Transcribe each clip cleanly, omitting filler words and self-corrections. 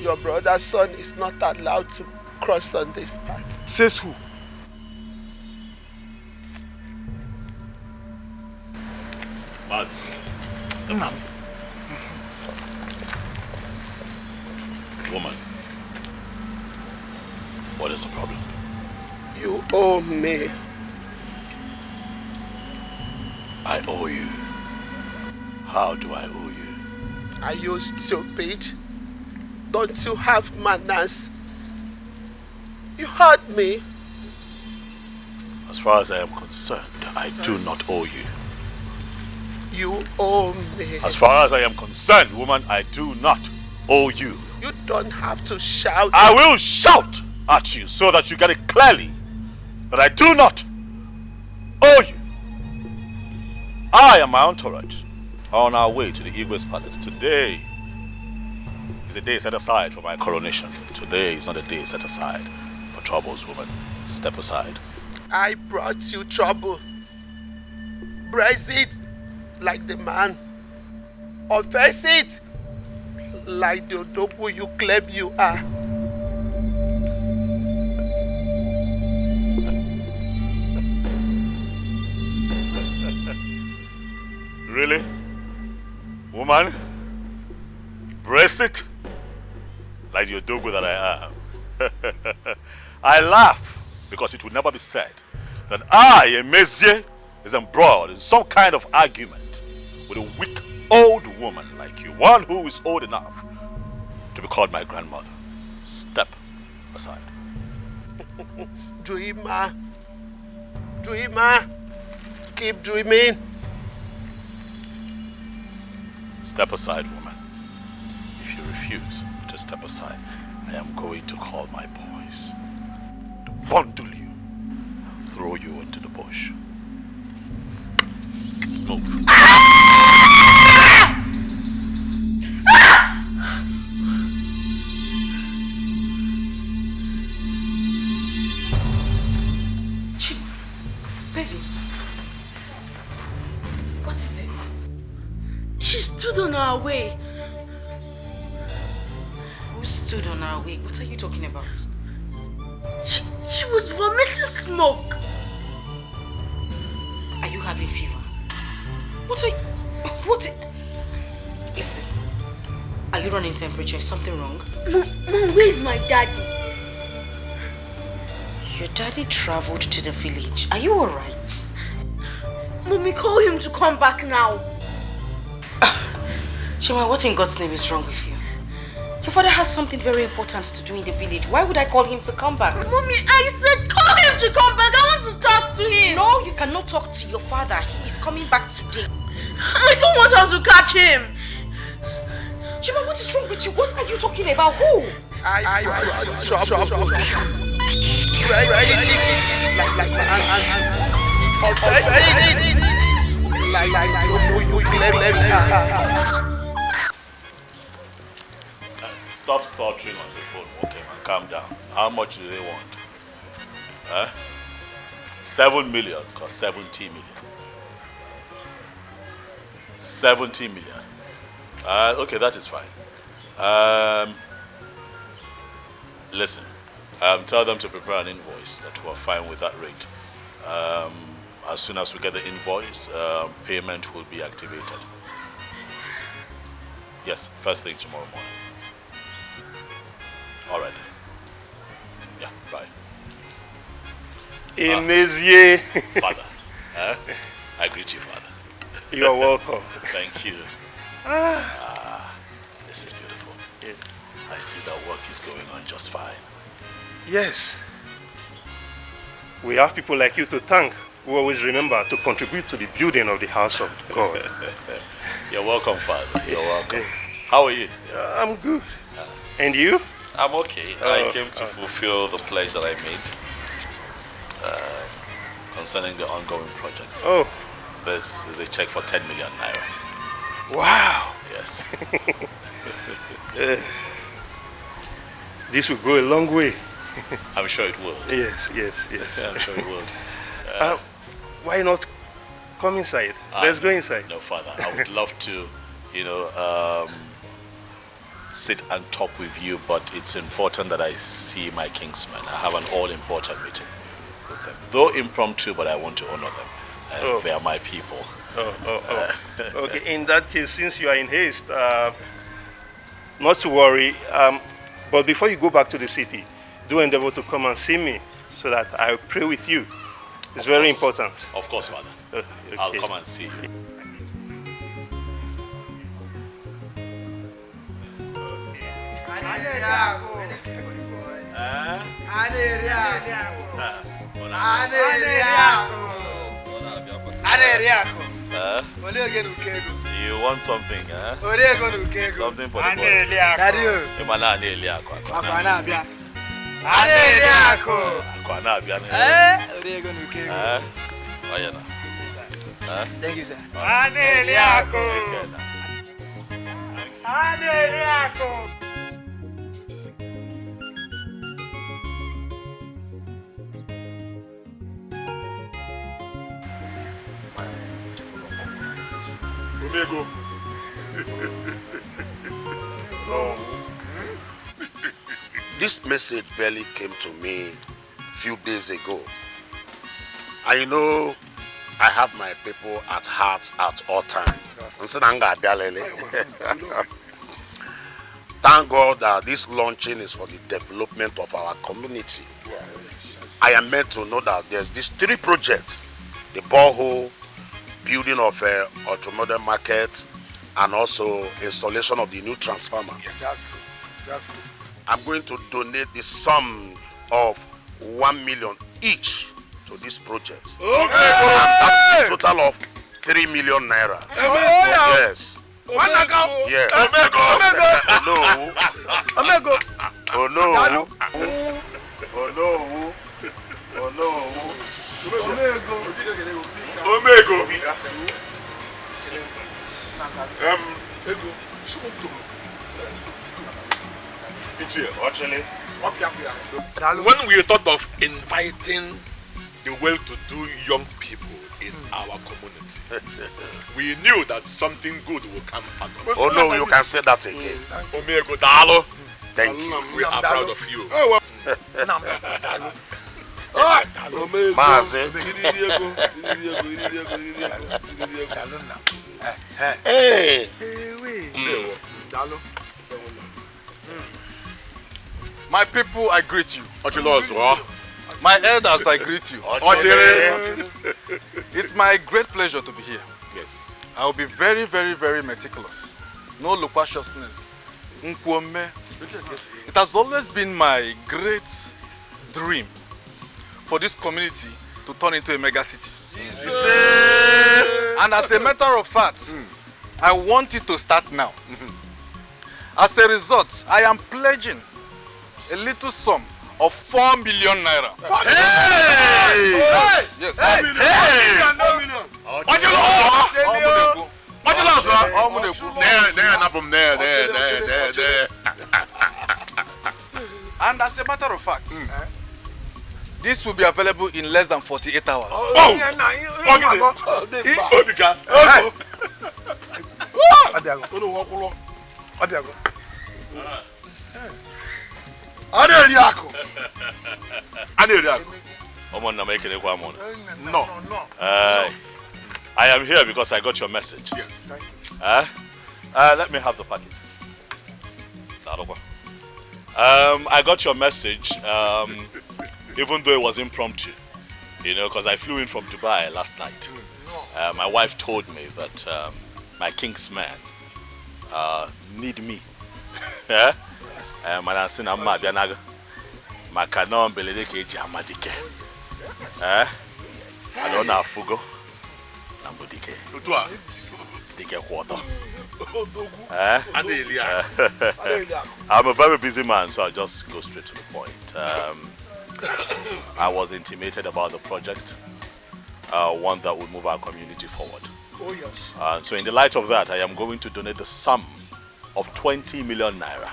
Your brother's son is not allowed to cross on this path. Says who? Mazi, step aside. Woman, what is the problem? You owe me. I owe you. How do I owe you? Are you stupid? Don't you have manners? You heard me. As far as I am concerned, I do not owe you. You owe me. As far as I am concerned, woman, I do not owe you. You don't have to shout. I will shout at you so that you get it clearly that I do not owe you. I and my entourage are on our way to the Igwe's palace. Today is a day set aside for my coronation. Today is not a day set aside for troubles, woman. Step aside. I brought you trouble. Brace it like the man. Or face it like the Odobu you claim you are. Really? Woman? Brace it like the Odogu that I am. I laugh because it will never be said that I, a Mezie, is embroiled in some kind of argument with a weak old woman like you, one who is old enough to be called my grandmother. Step aside. Dreamer. Dreamer. Keep dreaming. Step aside, woman. If you refuse to step aside, I am going to call my boys to bundle you and throw you into the bush. Move. Baby, what is it? She stood on our way. Who stood on our way? What are you talking about? She was vomiting smoke. Are you having fever? Listen, are you running temperature? Is something wrong? Mom, where's my daddy? Your daddy traveled to the village. Are you alright? Mommy, call him to come back now. Chima, what in God's name is wrong with you? Your father has something very important to do in the village. Why would I call him to come back? Mommy, I said call him to come back. I want to talk to him. No, you cannot talk to your father. He is coming back today. I don't want us to catch him. Chima, what is wrong with you? What are you talking about? Who? I brought trouble. Stop stuttering on the phone, okay man, calm down. How much do they want? 7 million or 70 million? 70 million. Okay, that is fine. Listen, tell them to prepare an invoice that we're fine with that rate. As soon as we get the invoice, payment will be activated. Yes, first thing tomorrow morning. All right. Yeah, bye. Emezie. Father, I greet you, Father. You're welcome. Thank you. This is beautiful. Yes. I see that work is going on just fine. Yes. We have people like you to thank who always remember to contribute to the building of the house of God. You're welcome, Father. You're welcome. How are you? I'm good. And you? I'm okay. I came to fulfill the pledge that I made Concerning the ongoing project. Oh. This is a check for 10 million naira. Wow. Yes. This will go a long way. I'm sure it will. Yes. I'm sure it will. Why not come inside? Let's go inside. No, Father. I would love to, sit and talk with you, but it's important that I see my kingsmen. I have an all-important meeting with them. Though impromptu, but I want to honor them. They are my people. Okay, in that case, since you are in haste, not to worry, but before you go back to the city, do endeavor to come and see me so that I'll pray with you. It's very important. Of course, Father. Okay. I'll come and see you. You want something, huh? Something for the boy. Thank you, sir. Omego. This message barely came to me a few days ago. And you know, I have my people at heart at all times. Thank God that this launching is for the development of our community. I am meant to know that there's these 3 projects: the borehole, building of a ultra-modern market, and also installation of the new transformer. Yes. That's good. I'm going to donate the sum of 1 million each to this project. Okay. That's a total of 3 million naira. Yes. Yes. No. Oh no. Oh no. Oh no. Omego. When we thought of inviting the well-to-do young people in our community, we knew that something good will come out of it. Oh no, you can say that again. Omego Dalo. Thank you. We are proud of you. Maze. Hey. My people, I greet you. My elders, I greet you. It's my great pleasure to be here. Yes. I will be very, very, very meticulous. No loquaciousness. It has always been my great dream for this community to turn into a mega city. And as a matter of fact, I want it to start now. As a result, I am pledging a little sum of 4 million naira. Hey! Yes. Hey! What you lost? What you lost? There. And as a matter of fact, this will be available in less than 48 hours. No. I am here because I got your message. Yes. Let me have the package. I got your message, even though it was impromptu, you know, because I flew in from Dubai last night. My wife told me that my king's men need me. I don't know fugo. I'm a very busy man, so I'll just go straight to the point. I was intimated about the project, one that will move our community forward. Oh yes. So in the light of that, I am going to donate the sum of 20 million naira.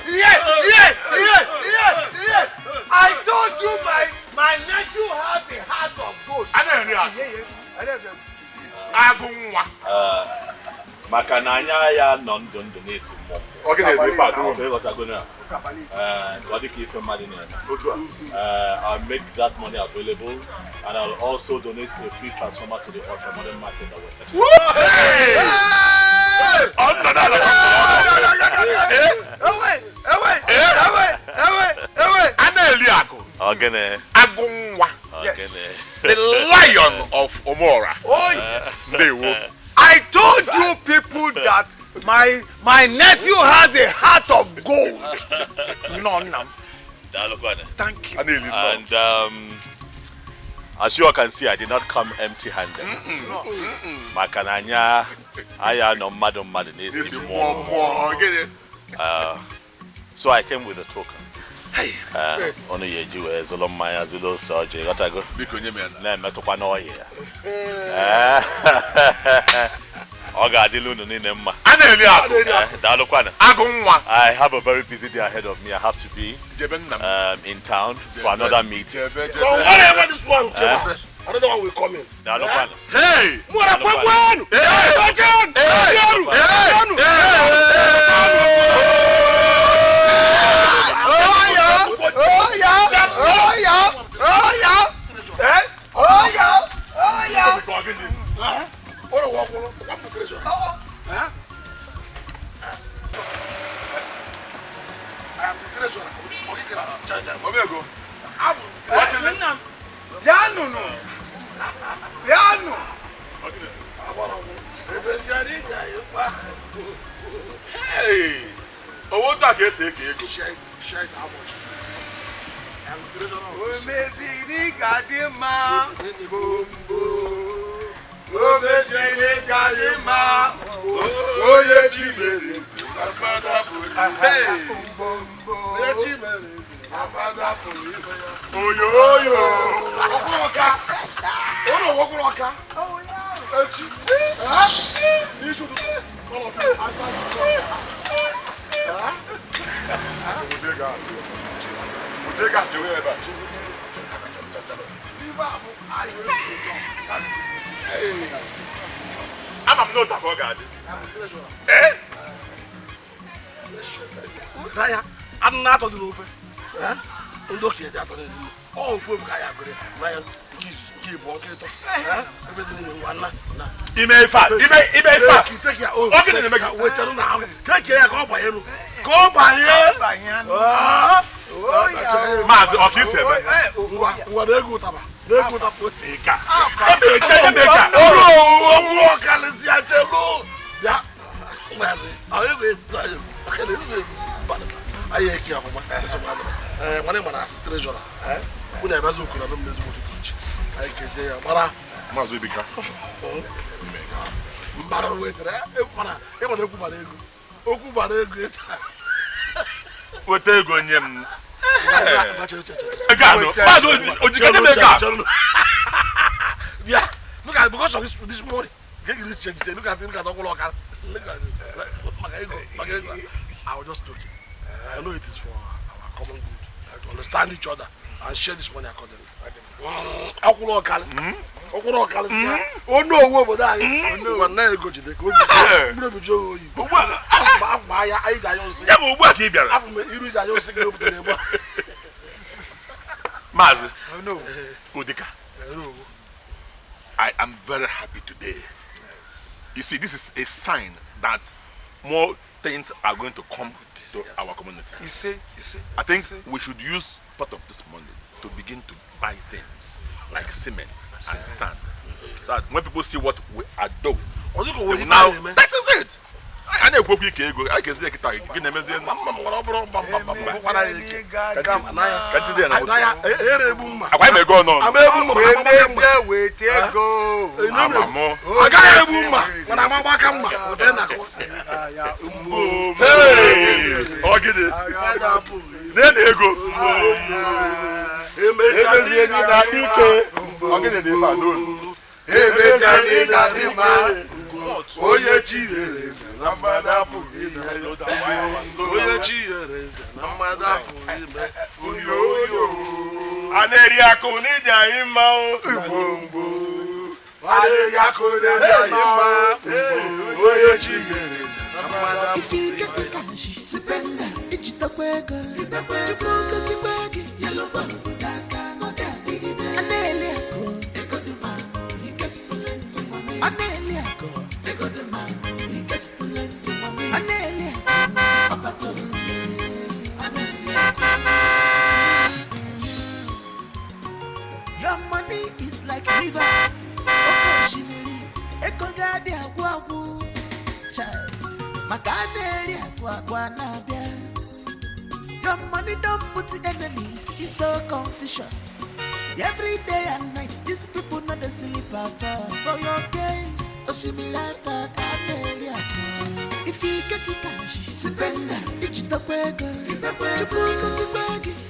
Yes. I told you my nephew has a heart of gold. Okay, they fat. What are going on? What do you keep from money? I'll make that money available, and I'll also donate a free transformer to the ultra modern market that we're setting. Yes. The lion of Omora. Oh, yes. I told you people that my nephew has a heart of gold. No. Thank you. And as you all can see, I did not come empty-handed. Makananya, I no madam. So I came with a token. Hey. Ono yeji we Zolomaya Zulo Soje. Got I go? Na metokwa no here. Oga Dilunu ni nemma. I have a very busy day ahead of me. I have to be in town for another meeting. Whatever this one, another one will come in. Hey! Hey! Oh, what that is a shite, how much? I'm not a god. Eh? Raya, I'm not on the roof. Look here, that all four guy are good. Ryan, keep walking. Everything in one. He may fat. Take your own. Okay, make a wait now. Take care, go by him. Go by him. Master of his seven. What a good taba. They put up with a car. Oh, can you see a cello? Yeah. I will tell you. I hear for my whenever I see treasure. When I was looking at them, there's what to teach. I can say, Mara, Mazubika. Mara, wait there. Okuba, what they go in him? Yeah, look at because of this morning. Look at him. I was just talking. I know it is for our common good to understand each other and share this money accordingly. Oh no, over there. Oh no, go to the good. Mazi, Udika, I am very happy today. You see, this is a sign that more things are going to come to our community. You see, I think we should use part of this money to begin to buy things like cement and sand. So that when people see what we are doing, now that is it. I know go quick ego. I can say it again. I say, why may go no? Oye chireze na mada pugime Oye chireze na mada pugime Oyo Aneri akuni dia ima Igbo Aneri akuni dia ima Oye chireze na If you get a cash, spend it. Digital burger, yellow bug, no daddy. They got the man, he gets plenty money. They got the man, he gets plenty money. Your money is like river. Occasionally, ekogadi agwagu. Child, makaneli agwagwanabia. Your money don't put the enemies into confusion. Every day and night, these people not the sleep at all. For your case, Oshimilata Kanelia. If you get the cash, spend it. Digital burger,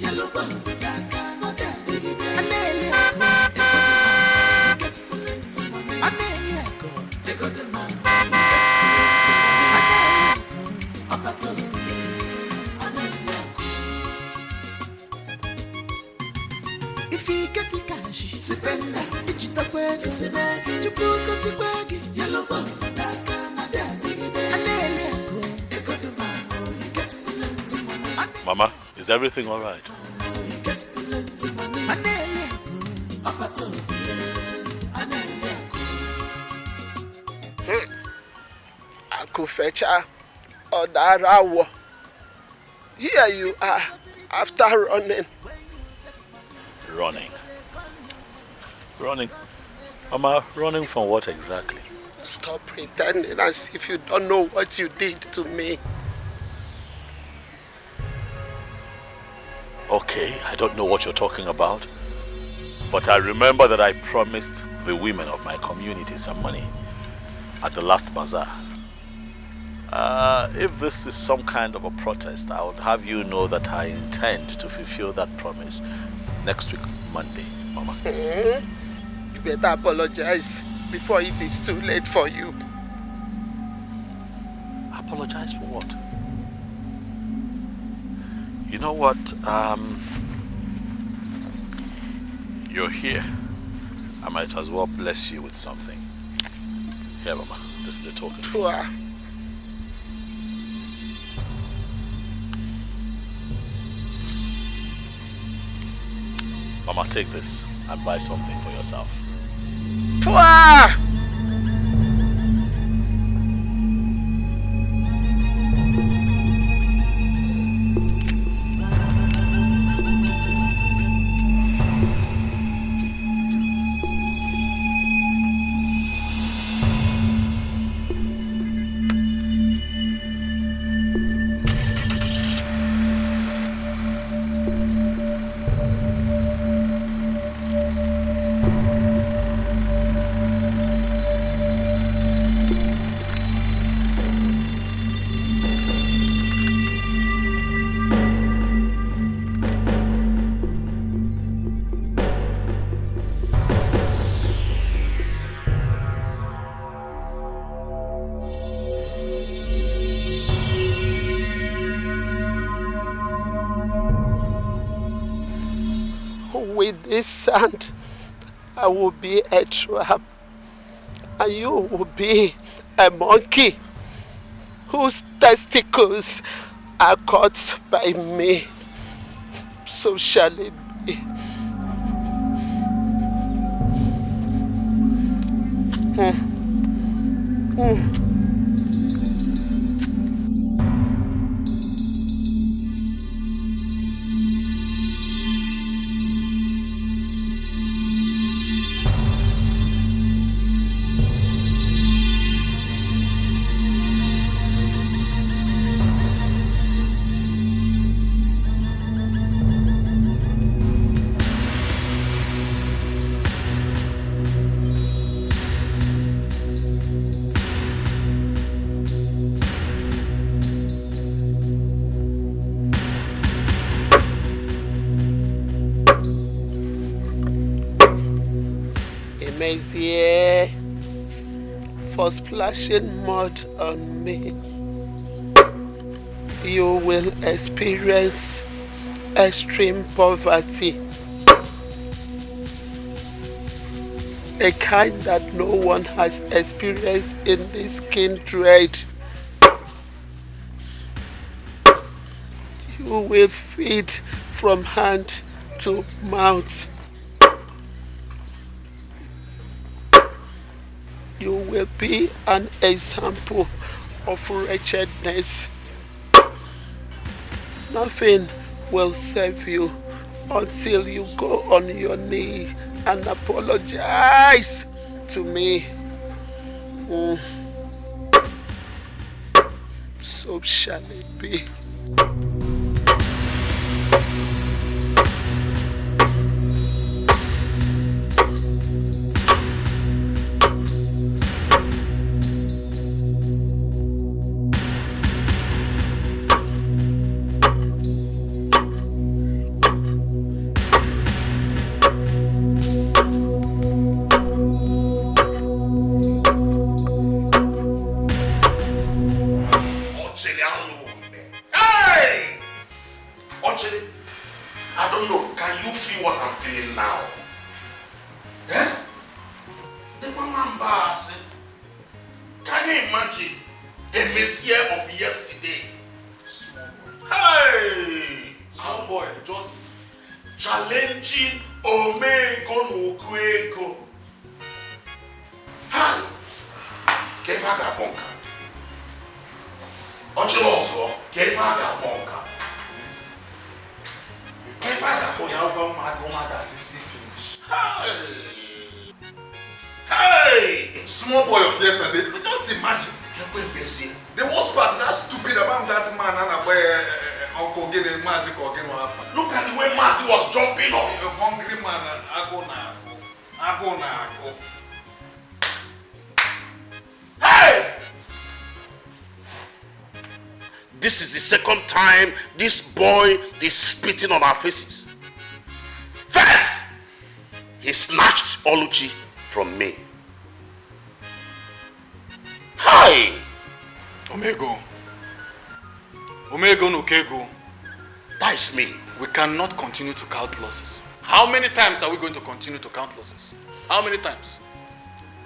yellow bug, no daddy. Gets plenty money. They got the man. Gets plenty money. If you get the cash, spend it. Digital burger, yellow bug, no daddy. They got the man. He gets plenty money. Mama, is everything all right? He gets plenty money. Akufecha Odarawo. Here you are after running. Running? Mama, running from what exactly? Stop pretending as if you don't know what you did to me. Okay, I don't know what you're talking about, but I remember that I promised the women of my community some money at the last bazaar. If this is some kind of a protest, I would have you know that I intend to fulfill that promise next week, Monday, Mama. You better apologize before it is too late for you. Apologize for what? You know what? You're here. I might as well bless you with something. Here, Mama. This is a token. Mama, take this and buy something for yourself. With this sand, I will be a trap, and you will be a monkey whose testicles are caught by me. So shall it be. Here for splashing mud on me. You will experience extreme poverty, a kind that no one has experienced in this kindred. You will feed from hand to mouth. You will be an example of wretchedness. Nothing will save you until you go on your knee and apologize to me. So shall it be. Small boy of yesterday, just imagine. The worst part, that's stupid about that man and Uncle Gene, Mazi Kogen. Look at the way Mazi was jumping up. A hungry man, I go now. Hey! This is the second time this boy is spitting on our faces. First, he snatched Oluchi from me. Hi! Omego no Kego. That is me. We cannot continue to count losses. How many times are we going to continue to count losses? How many times?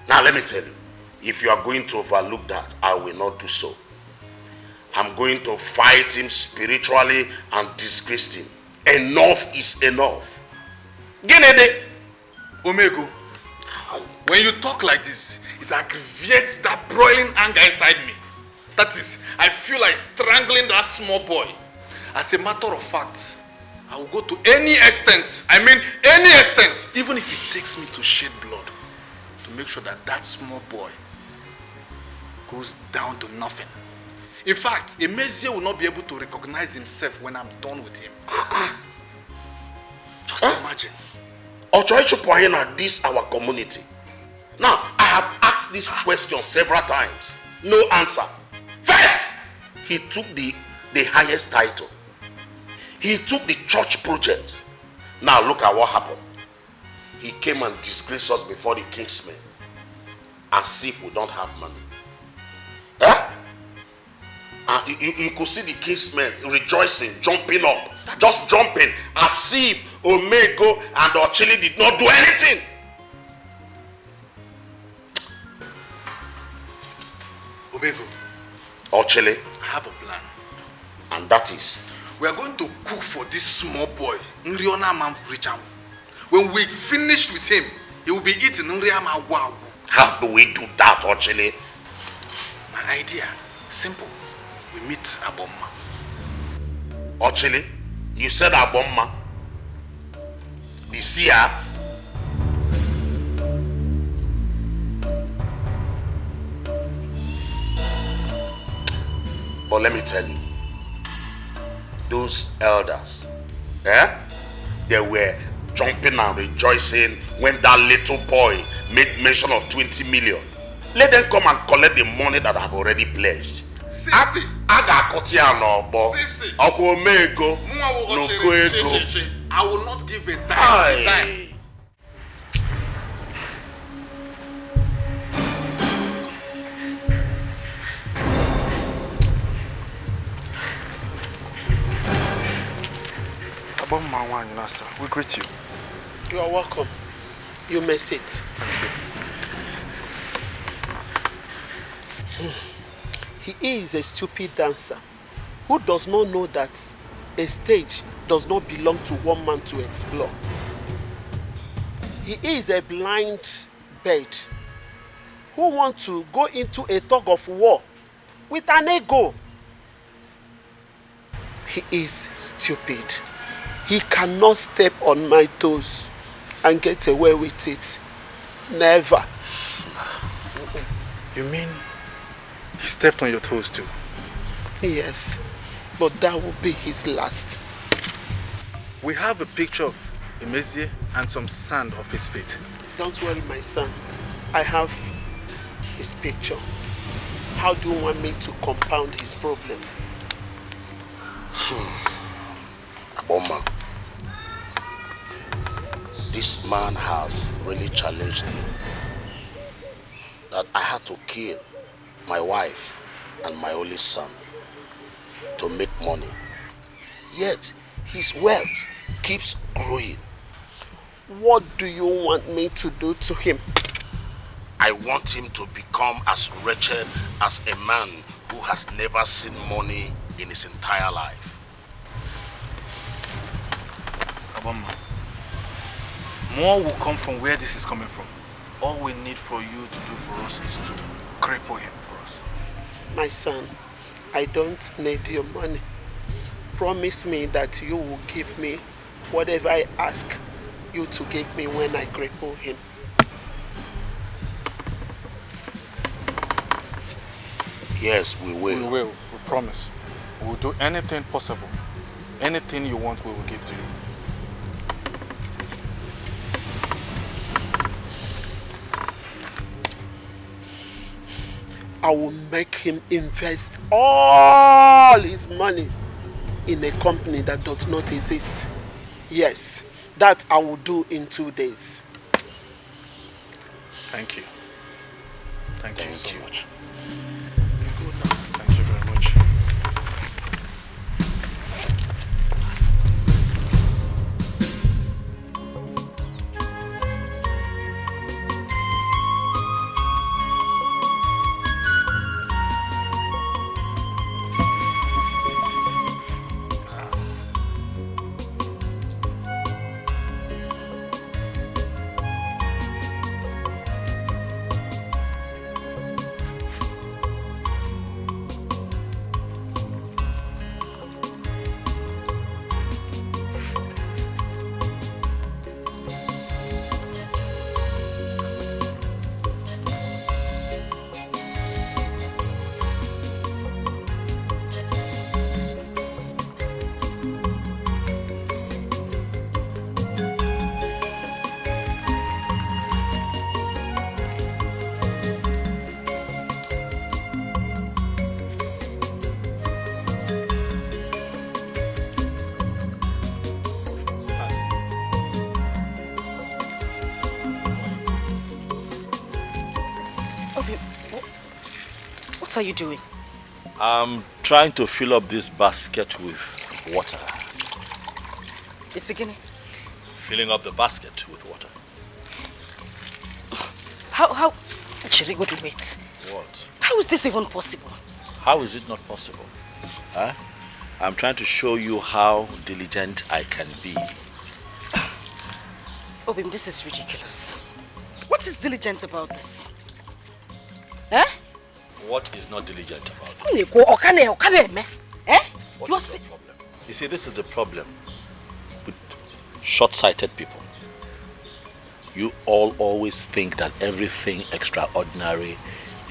Now let me tell you, if you are going to overlook that, I will not do so. I'm going to fight him spiritually and disgrace him. Enough is enough. Genede. Omego, when you talk like this, it aggravates that broiling anger inside me. That is, I feel like strangling that small boy. As a matter of fact, I will go to any extent, even if it takes me to shed blood, to make sure that that small boy goes down to nothing. In fact, Emezie will not be able to recognize himself when I'm done with him. Just imagine. Ochoichupohina, this our community. Now, I have asked this question several times. No answer. First, he took the highest title. He took the church project. Now look at what happened. He came and disgraced us before the king's men. As if we don't have money. And you could see the king's men rejoicing, jumping up. Just jumping. As if Omego and Ochili did not do anything. Omego. Ochili. I have a plan. And that is? We are going to cook for this small boy, Nriona Manfricham. When we finish with him, he will be eating Nriama Wagu. How do we do that, Ochili? My idea, simple. We meet Abomma. Ochili, you said Abomma. The seer. But let me tell you, those elders, they were jumping and rejoicing when that little boy made mention of 20 million. Let them come and collect the money that I've already pledged. Sisi. Sisi. I will not give a dime. We greet you. You are welcome. You may sit. Thank you. He is a stupid dancer who does not know that a stage does not belong to one man to explore. He is a blind bird who wants to go into a tug of war with an ego. He is stupid. He cannot step on my toes and get away with it. Never. You mean he stepped on your toes too? Yes, but that will be his last. We have a picture of Emezie and some sand of his feet. Don't worry, my son. I have his picture. How do you want me to compound his problem? Oma, this man has really challenged me. That I had to kill my wife and my only son to make money. Yet his wealth keeps growing. What do you want me to do to him? I want him to become as wretched as a man who has never seen money in his entire life. Abama, more will come from where this is coming from. All we need for you to do for us is to cripple him for us. My son, I don't need your money. Promise me that you will give me whatever I ask you to give me when I cripple him. Yes, we will. We will. We promise. We will do anything possible. Anything you want, we will give to you. I will make him invest all his money in a company that does not exist. Yes, that I will do in 2 days. Thank you. Thank you so much. Thank you very much. What are you doing? I'm trying to fill up this basket with water. It's again. Filling up the basket with water. How? Chirigo, wait. What? How is this even possible? How is it not possible? Huh? I'm trying to show you how diligent I can be. Obim, this is ridiculous. What is diligent about this? Eh? What is not diligent about this? Eh? What is the problem? You see, this is the problem with short-sighted people. You all always think that everything extraordinary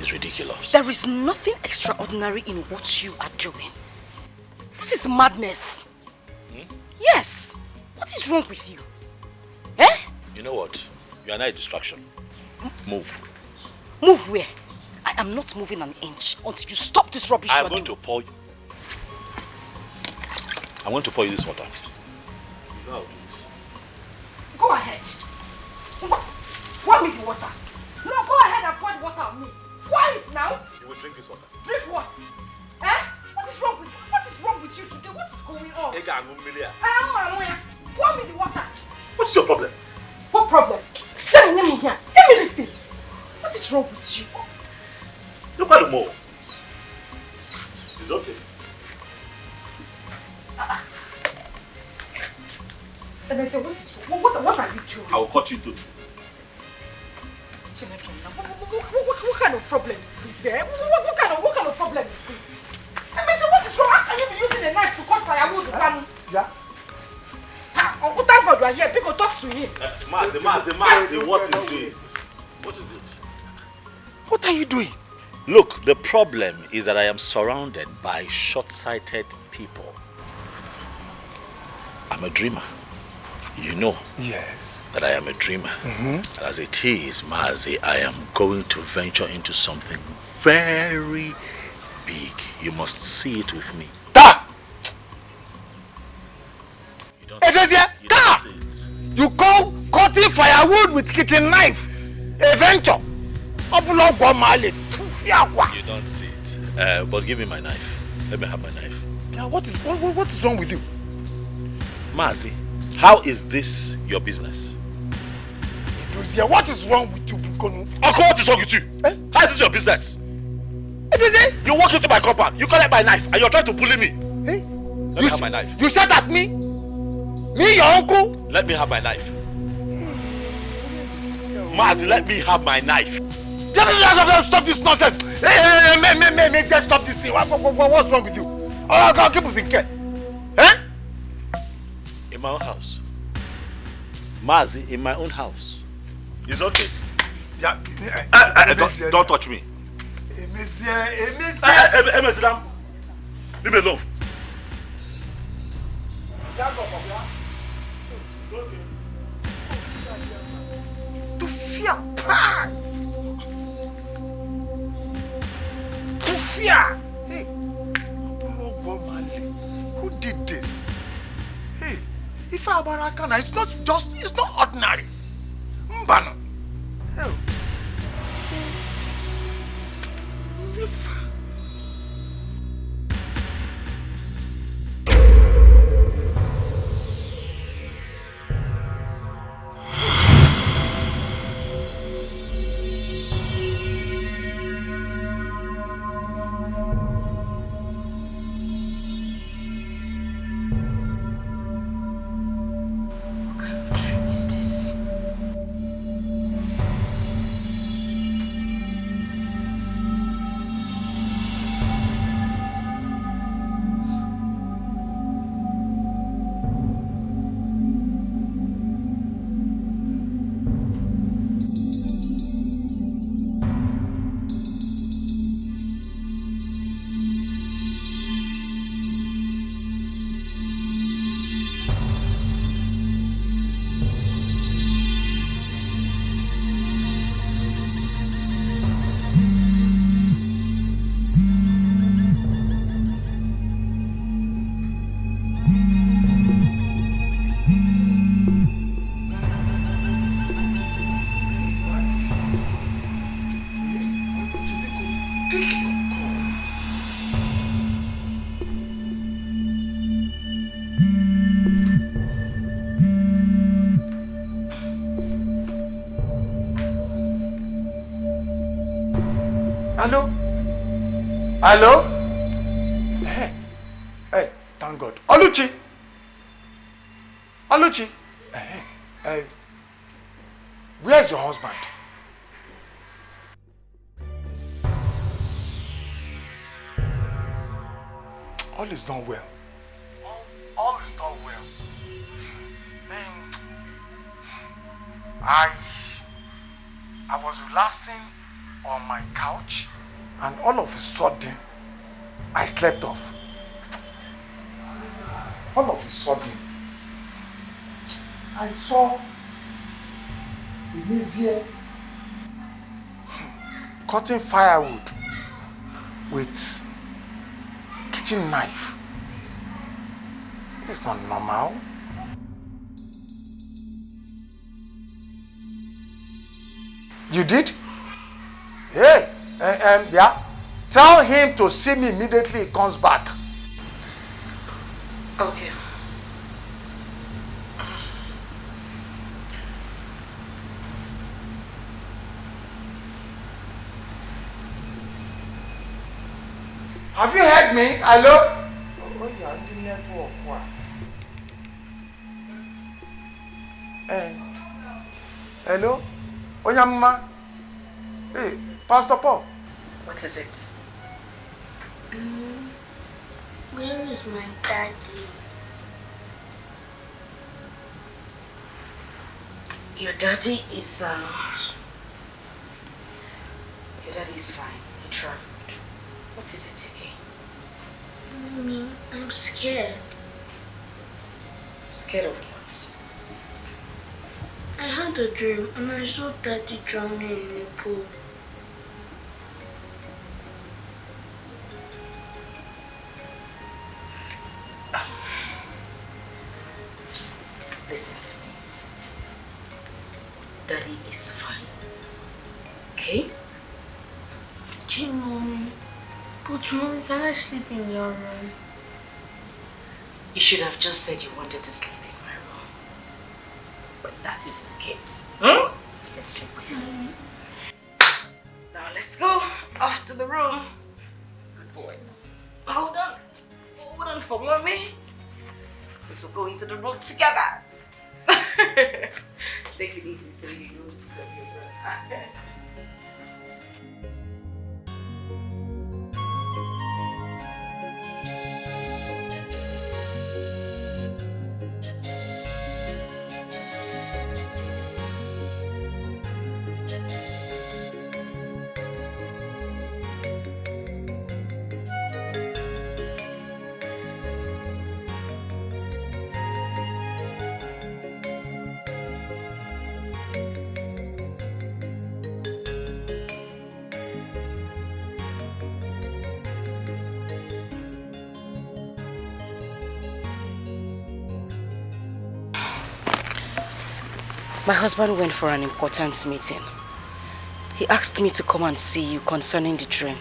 is ridiculous. There is nothing extraordinary in what you are doing. This is madness. Yes. What is wrong with you? Eh? You know what? You are not a distraction. Move. Move where? I am not moving an inch until you stop this rubbish. I'm going to pour you this water. No. Go ahead. Pour me the water. No, go ahead and pour the water on me. Pour it now. You will drink this water. Drink what? Eh? What is wrong with you today? What is going on? Pour me the water. What is your problem? What problem? Let me here. Let me listen. What is wrong with you? Look at the more. It's okay. What are you doing? I will cut you into two. What kind of problem is this? What kind of problem is this? What is wrong? How can you be using a knife to cut firewood? Yeah. Oh, thank God you are here. People talk to him. Mazi, what is it? What is it? What are you doing? Look, the problem is that I am surrounded by short-sighted people. I'm a dreamer. You know that I am a dreamer. And as it is, Mazi, I am going to venture into something very big. You must see it with me. You call cutting firewood with kitchen knife a venture? You don't see it. But give me my knife. Let me have my knife. Yeah, what is wrong with you? Mazi, how is this your business? What is wrong with you, Bukonu? Uncle, what is wrong with you? How is this your business? You walk into my compound, you collect my knife, and you're trying to bully me. Let me have my knife. You said at me? Me, your uncle? Let me have my knife. Mazi, let me have my knife. Stop this nonsense. Hey, just stop this thing. What's wrong with you? Oh, God, keep us in care. In my own house. Mazi, in my own house. It's okay. Yeah. Don't touch me. Leave me alone. To fear. To fear. Hey. Who did this? Hey. If I'm Barakana, it's not ordinary. Mbano. Hell. Hello? Hey, thank God. Oluchi! Where's your husband? All is not well. All is not well. I was relaxing on my couch, and all of a sudden, I slept off. All of a sudden, I saw Emizie cutting firewood with kitchen knife. It's not normal. You did? Hey, yeah. Tell him to see me immediately he comes back. Okay. Have you heard me? Hello? Oh, yeah, the network. Hello? Onyamma? Hey, Pastor Paul. What is it? Where is my daddy? Your daddy is fine. He traveled. What is it again? Mommy, I'm scared. Scared of what? I had a dream and I saw Daddy drowning in a pool. Listen to me. Daddy is fine. Okay? Okay, Mommy. But Mommy, can I sleep in your room? You should have just said you wanted to sleep in my room. But that is okay. You can sleep with me. Now let's go off to the room. Good boy. Hold on. Hold on for Mommy. Because we'll go into the room together. Take it easy so you know it's of your brother. My husband went for an important meeting. He asked me to come and see you concerning the dream.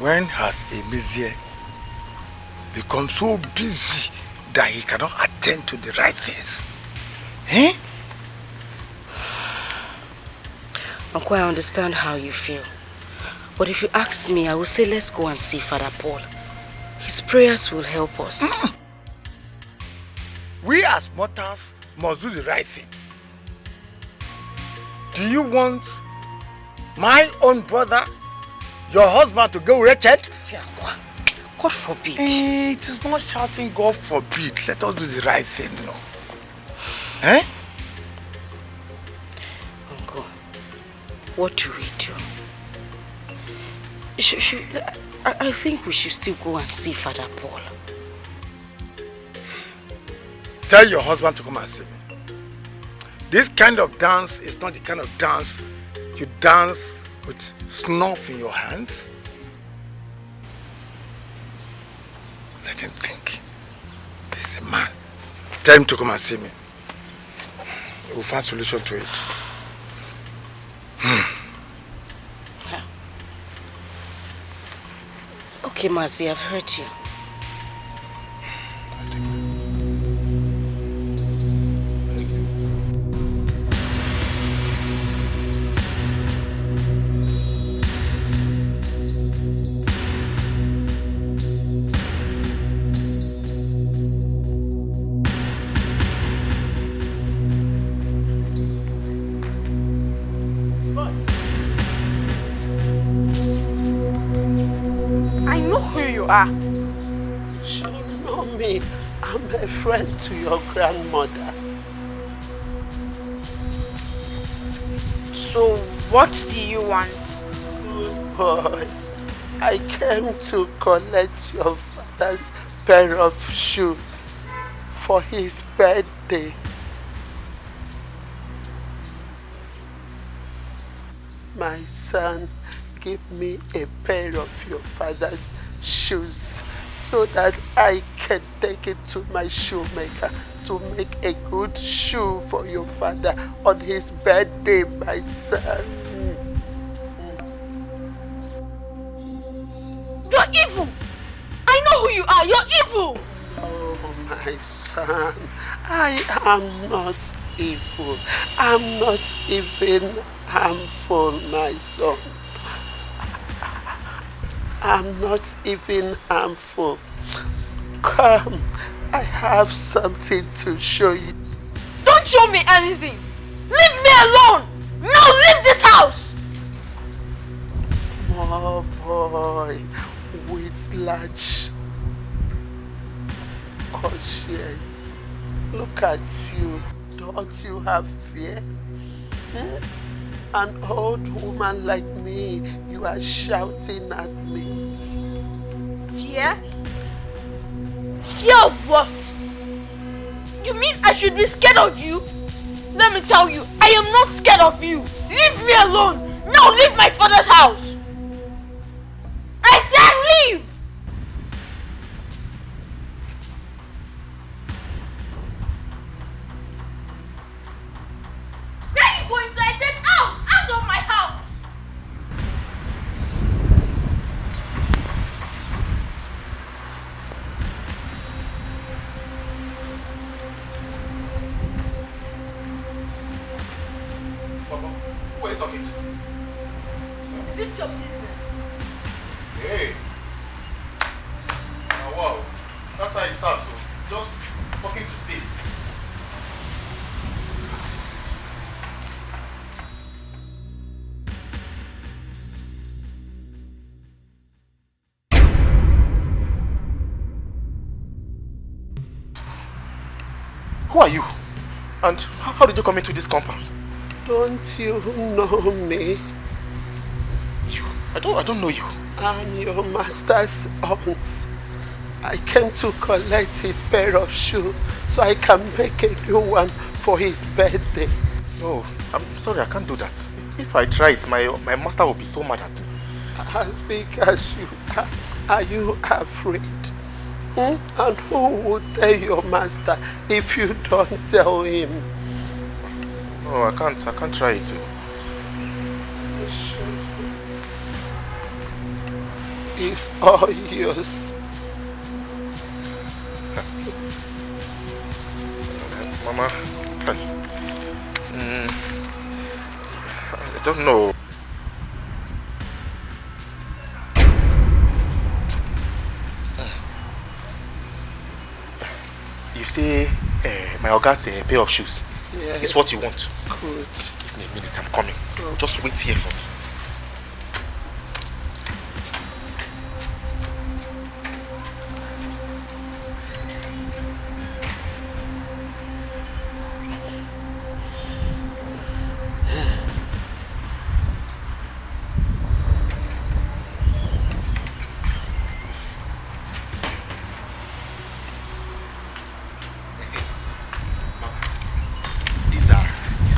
When has Emizie become so busy that he cannot attend to the right things? Eh? Uncle, I understand how you feel. But if you ask me, I will say let's go and see Father Paul. His prayers will help us. We as mortals must do the right thing. Do you want my own brother, your husband, to go wretched? God forbid. It is not shouting God forbid. Let us do the right thing, no. Eh? Uncle, what do we do? I think we should still go and see Father Paul. Tell your husband to come and see me. This kind of dance is not the kind of dance you dance with snuff in your hands. Let him think. He's a man. Tell him to come and see me. We'll find a solution to it. Okay, Mercy, I've heard you. You know me. I'm a friend to your grandmother. So, what do you want? Good boy. I came to collect your father's pair of shoes for his birthday. My son, give me a pair of your father's shoes so that I can take it to my shoemaker to make a good shoe for your father on his birthday, my son. You're evil! I know who you are! You're evil! Oh, my son, I am not evil. I'm not even harmful, my son. I'm not even harmful. Come, I have something to show you. Don't show me anything! Leave me alone! Now leave this house! Small boy with large conscience. Look at you. Don't you have fear? An old woman like me, you are shouting at me. Fear? Fear of what? You mean I should be scared of you? Let me tell you, I am not scared of you. Leave me alone. Now leave my father's house. I said leave. Where are you going to? I said out of my house. Who are you talking to? Is it your business? Hey. Wow. That's how it starts. So just talking to space. Who are you? And how did you come into this compound? Don't you know me? I don't know you. I'm your master's aunt. I came to collect his pair of shoes so I can make a new one for his birthday. No, I'm sorry, I can't do that. If I try it, my master will be so mad at me. As big as you are you afraid? And who would tell your master if you don't tell him? Oh, I can't try it. It's all yours. Mama, I don't know. You say my organ's a pair of shoes. Yes. It's what you want. Good. Give me a minute, I'm coming. Just wait here for me.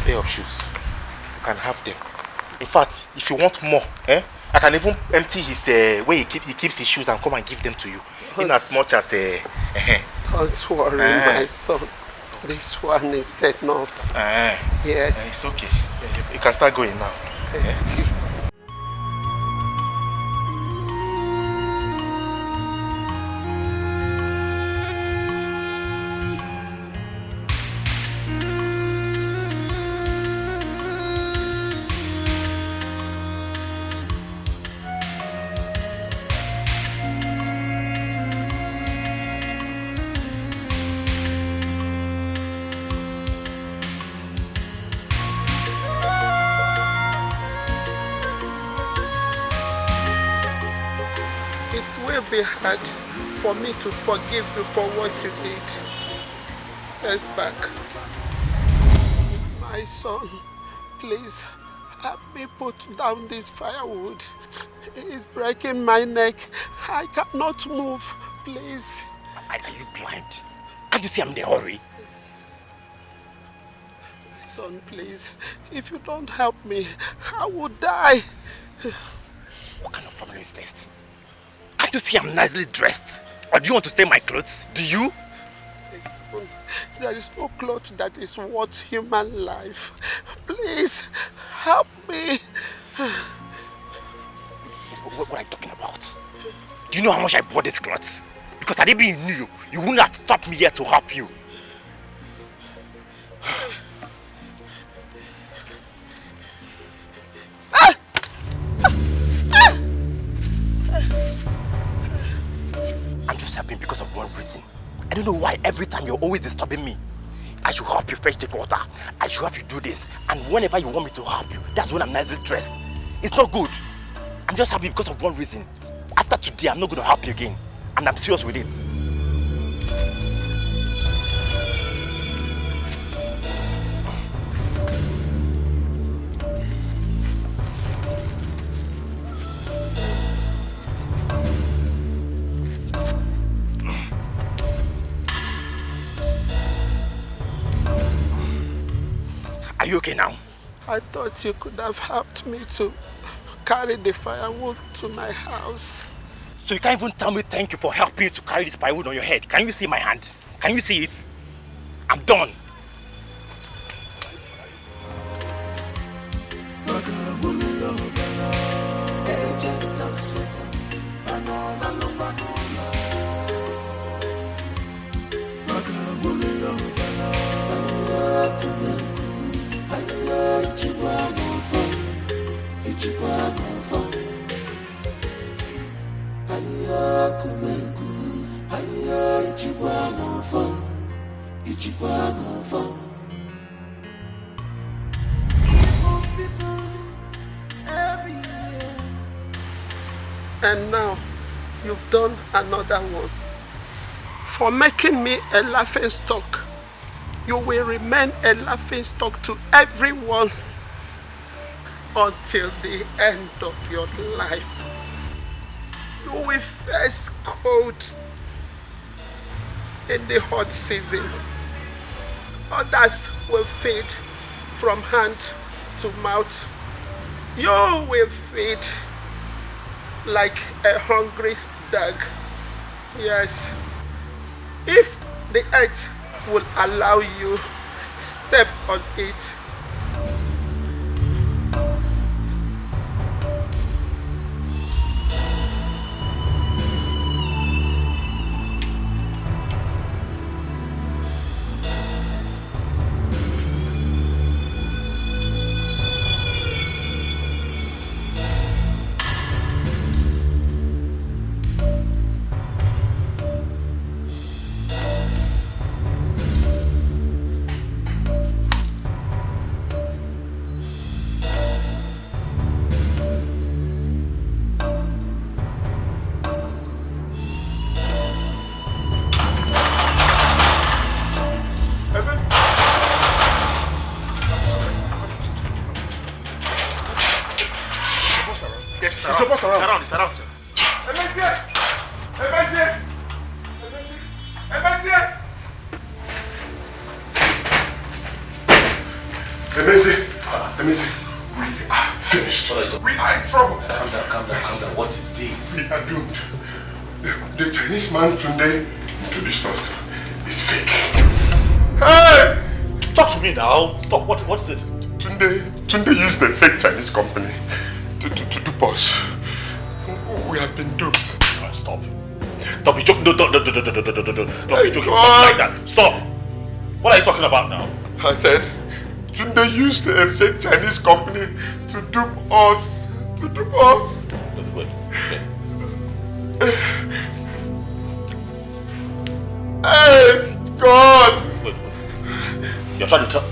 Pair of shoes. You can have them. In fact, if you want more, I can even empty his where he keeps his shoes and come and give them to you. In as much as Don't worry, my son. This one is enough. Yes. It's okay. You can start going now. Thank you. It will be hard for me to forgive you for what you did. Yes, back. My son, please help me put down this firewood. It's breaking my neck. I cannot move. Please. Are you blind? Can't you see I'm in a hurry? Son, please. If you don't help me, I will die. What kind of problem is this? Can't you see I'm nicely dressed? Or do you want to steal my clothes? Do you? There is no cloth that is worth human life. Please, help me. What are you talking about? Do you know how much I bought these clothes? Because had it been you, you wouldn't have stopped me here to help you. I'm just helping because of one reason. I don't know why every time you're always disturbing me. I should help you fetch the water. I should help you do this. And whenever you want me to help you, that's when I'm nicely dressed. It's not good. I'm just happy because of one reason. After today, I'm not going to help you again. And I'm serious with it. Are you okay now? I thought you could have helped me to carry the firewood to my house. So you can't even tell me thank you for helping you to carry this firewood on your head. Can you see my hand? Can you see it? I'm done. Agent of Satan, And now, you've done another one. For making me a laughing stock, you will remain a laughing stock to everyone until the end of your life. You will face cold in the hot season. Others will feed from hand to mouth. You will feed like a hungry dog. Yes. If the earth will allow you, step on it. Surround, sir. Emezi, we are finished. We are in trouble. Calm down. What is it? We are doomed. The Chinese man Tunde introduced us to is fake. Hey! Talk to me now. Stop. What is it? Tunde used the fake Chinese company to dupe us. We have been duped. Stop. Don't be joking. Don't be joking something like that. Stop. What are you talking about now? I said, Tunde used a fake Chinese company to dupe us. Wait. Hey, God! Wait. You're trying to tell...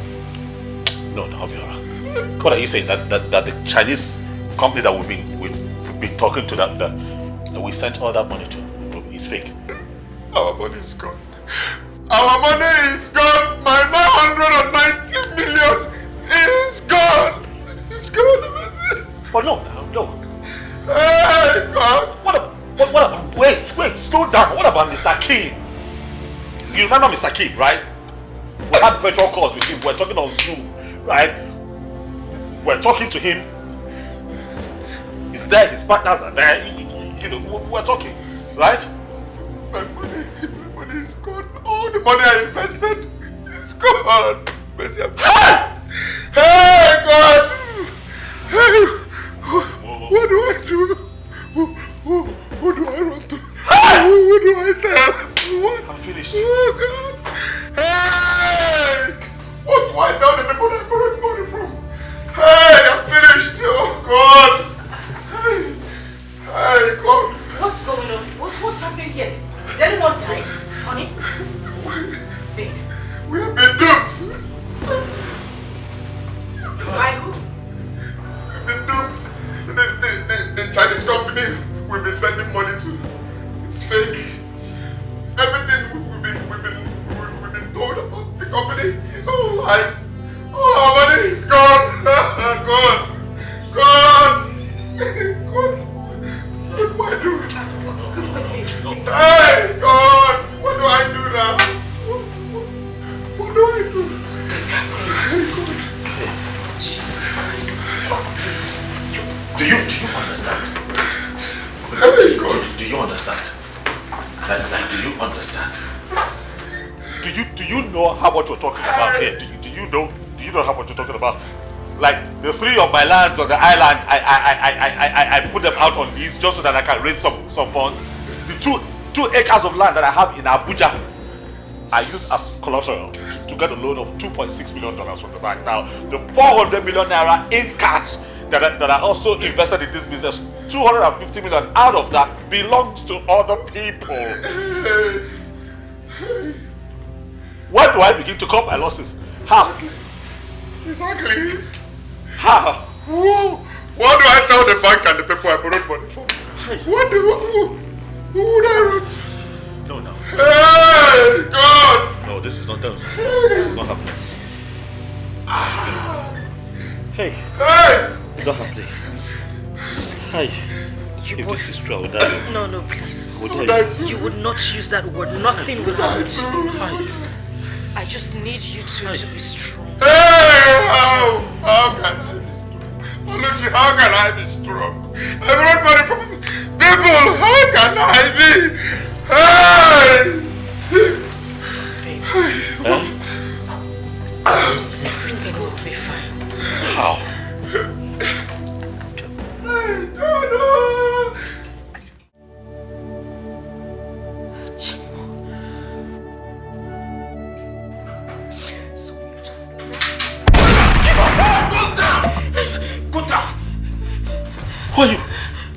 No, Javiera. What are you saying? That the Chinese company that we've been talking to, that we sent all that money to, is fake? Our money is gone. Our money is gone. My 990 million is gone. It's gone. But no. Hey, God. What about... Wait, slow down. What about Mr. Kim? You remember Mr. Kim, right? We had virtual calls with him. We're talking on Zoom, right? We're talking to him. He's there. His partners are there. You know, we're talking, right? My money is gone. All the money I invested is gone. Hey, God! Hey, what do I do? Who do I run to? Who do I tell? I'm finished. Oh, God! Hey! What do I tell the people that I borrowed money from? Hey, I'm finished. Oh, God! Hey, God! What's going on? What's happening here? Did anyone die, honey? Babe. We have been duped. By who? We've been duped. The Chinese company we've been sending money to, it's fake. Everything we've been told about the company is all lies. All our money is gone. Gone. Gone. Gone. What do I do? Hey, God! What do I do now? What do I do? Jesus Christ. Please. Do you understand? Hey, God. Do you understand? Like, do you understand? Do you know how much we're talking about here? Do you know how much we're talking about? Like the 3 of my lands on the island, I put them out on lease just so that I can raise some funds. The 2 acres of land that I have in Abuja, I used as collateral to get a loan of $2.6 million from the bank. Now, the 400 million naira in cash that I also invested in this business, 250 million out of that belongs to other people. Where do I begin to cut my losses? How? Exactly. How? What do I tell the bank and the people I borrowed money from? Who would I write? No. Hey, God! No, this is not done. This is not happening. Hey! It's not happening. Hi. If this is true, I will die. No, please. You would not use that word. Nothing will happen to you. I just need you to be strong. Hey! How can I be strong? Oluchi, how can I be strong? I borrowed money from people. How can I be? Hey! Everything will be fine. How? Who are you?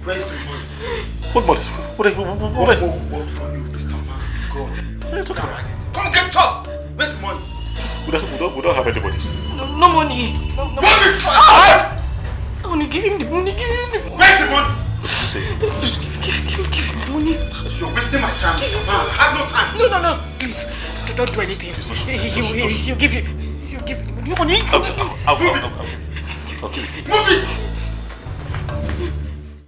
Where's the money? What money? What from you, Mr. Man? God. What are you talking about? Come get up! Where's the money? We don't have any money. No money. No money! Only give him the money. Where's the money? What did you say? Give him the money. You're wasting my time, Mr. Man. I have no time. No. Please, don't do anything. He'll give you. He'll give you money. I'll give it. Move it!